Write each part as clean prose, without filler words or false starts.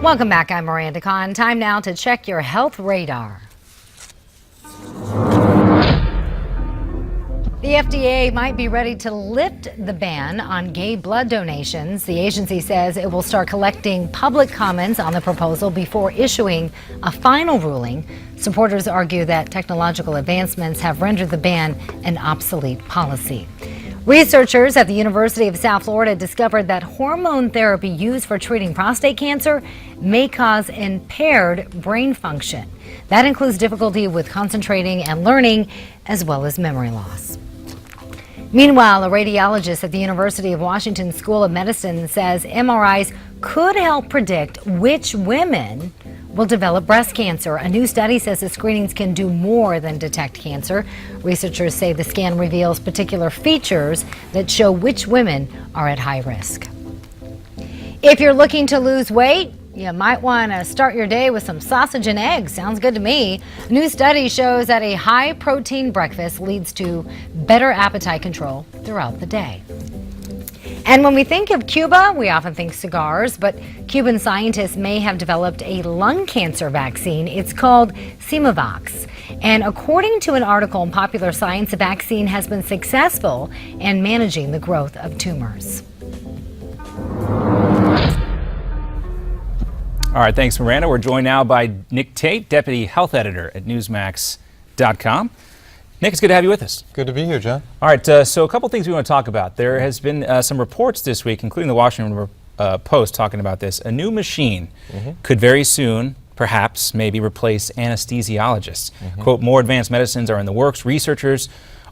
Welcome back. I'm Miranda Kahn. Time now to check your health radar. The FDA might be ready to lift the ban on gay blood donations. The agency says it will start collecting public comments on the proposal before issuing a final ruling. Supporters argue that technological advancements have rendered the ban an obsolete policy. Researchers at the University of South Florida discovered that hormone therapy used for treating prostate cancer may cause impaired brain function. That includes difficulty with concentrating and learning, as well as memory loss. Meanwhile, a radiologist at the University of Washington School of Medicine says MRIs could help predict which women will develop breast cancer. A new study says the screenings can do more than detect cancer. Researchers say the scan reveals particular features that show which women are at high risk. If you're looking to lose weight, you might want to start your day with some sausage and eggs. Sounds good to me. A new study shows that a high-protein breakfast leads to better appetite control throughout the day. And when we think of Cuba, we often think cigars, but Cuban scientists may have developed a lung cancer vaccine. It's called Simovax. And according to an article in Popular Science, the vaccine has been successful in managing the growth of tumors. All right, thanks, Miranda. We're joined now by Nick Tate, Deputy Health Editor at Newsmax.com. Nick, it's good to have you with us. Good to be here, John. All right, so a couple things we want to talk about. There has been some reports this week, including the Washington Post, talking about this. A new machine could very soon, perhaps, maybe replace anesthesiologists. Quote, more advanced medicines are in the works. Researchers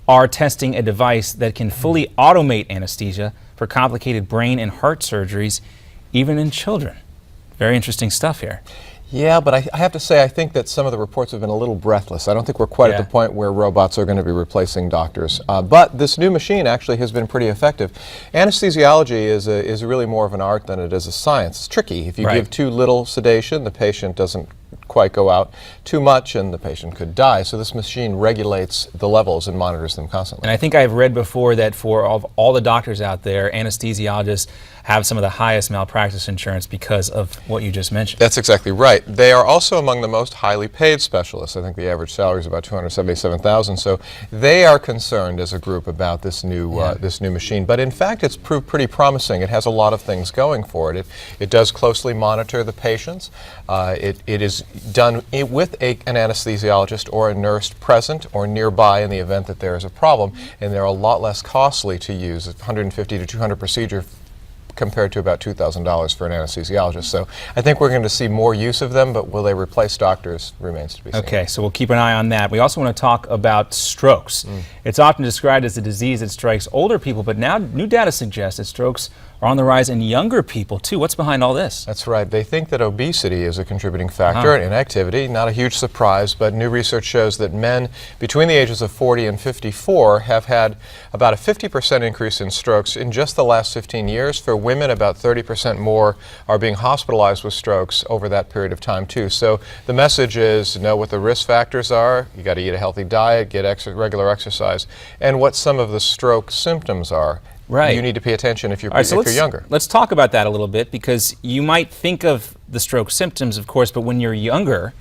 are testing a device that can fully automate anesthesia for complicated brain and heart surgeries, even in children. Very interesting stuff here. Yeah, but I have to say, I think that some of the reports have been a little breathless. I don't think we're quite at the point where robots are going to be replacing doctors. But this new machine actually has been pretty effective. Anesthesiology is really more of an art than it is a science. It's tricky. If you give too little sedation, the patient doesn't quite go out. Too much, and the patient could die. So this machine regulates the levels and monitors them constantly. And I think I've read before that for all the doctors out there, anesthesiologists have some of the highest malpractice insurance because of what you just mentioned. That's exactly right. They are also among the most highly paid specialists. I think the average salary is about $277,000. So they are concerned as a group about this new machine. But in fact, it's proved pretty promising. It has a lot of things going for it. It does closely monitor the patients. It is done with an anesthesiologist or a nurse present or nearby in the event that there is a problem, and they're a lot less costly to use. 150 to 200 procedure compared to about $2,000 for an anesthesiologist. So I think we're going to see more use of them, but will they replace doctors remains to be seen. Okay, so we'll keep an eye on that. We also want to talk about strokes. It's often described as a disease that strikes older people, but now new data suggests that strokes are on the rise in younger people too. What's behind all this? That's right. They think that obesity is a contributing factor, and inactivity. Not a huge surprise, but new research shows that men between the ages of 40 and 54 have had about a 50% increase in strokes in just the last 15 years. For women, about 30% more are being hospitalized with strokes over that period of time too. So the message is know what the risk factors are. You got to eat a healthy diet, get regular exercise, and what some of the stroke symptoms are. Right. You need to pay attention if you're, you're younger. Let's talk about that a little bit, because you might think of the stroke symptoms, of course, but when you're younger,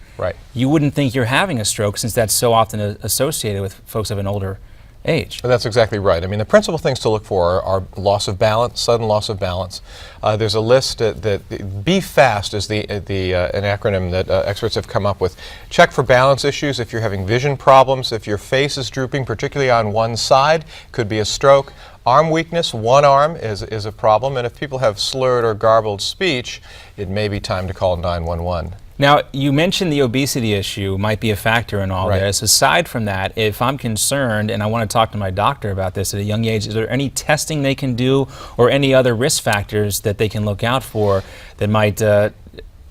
you wouldn't think you're having a stroke, since that's so often associated with folks of an older age. That's exactly right. I mean, the principal things to look for are loss of balance, sudden loss of balance. There's a list that Be Fast is an acronym that experts have come up with. Check for balance issues if you're having vision problems, if your face is drooping, particularly on one side, could be a stroke. Arm weakness, one arm is a problem, and if people have slurred or garbled speech, it may be time to call 911. Now, you mentioned the obesity issue might be a factor in all this. Aside from that, if I'm concerned and I want to talk to my doctor about this at a young age, is there any testing they can do or any other risk factors that they can look out for that might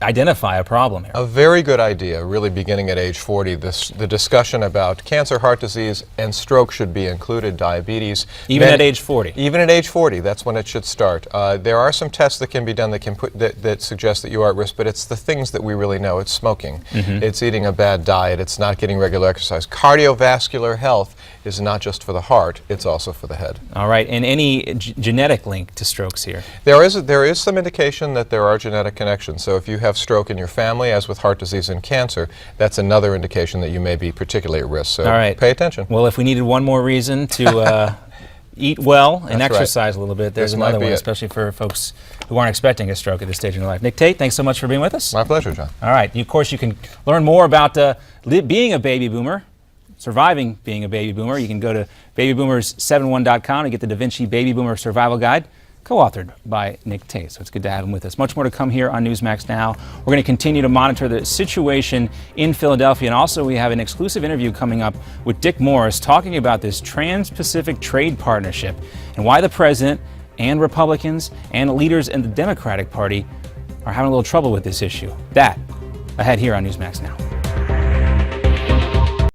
identify a problem here? A very good idea, really beginning at age 40. The discussion about cancer, heart disease, and stroke should be included, diabetes. Even at age 40? Even at age 40, that's when it should start. There are some tests that can be done that suggest that you are at risk, but it's the things that we really know. It's smoking, it's eating a bad diet, it's not getting regular exercise. Cardiovascular health is not just for the heart, it's also for the head. All right, and any genetic link to strokes here? There is some indication that there are genetic connections. So if you have have stroke in your family, as with heart disease and cancer, that's another indication that you may be particularly at risk. So all right. Pay attention. Well, if we needed one more reason to eat well and That's exercise a little bit, there's another one, especially for folks who aren't expecting a stroke at this stage in their life. Nick Tate, thanks so much for being with us. My pleasure, John. All right. Of course, you can learn more about being a baby boomer, surviving being a baby boomer. You can go to babyboomers71.com to get the DaVinci Baby Boomer Survival Guide, co-authored by Nick Tate. So it's good to have him with us. Much more to come here on Newsmax Now. We're going to continue to monitor the situation in Philadelphia, and also we have an exclusive interview coming up with Dick Morris talking about this Trans-Pacific Trade Partnership and why the president and Republicans and leaders in the Democratic Party are having a little trouble with this issue. That ahead here on Newsmax Now.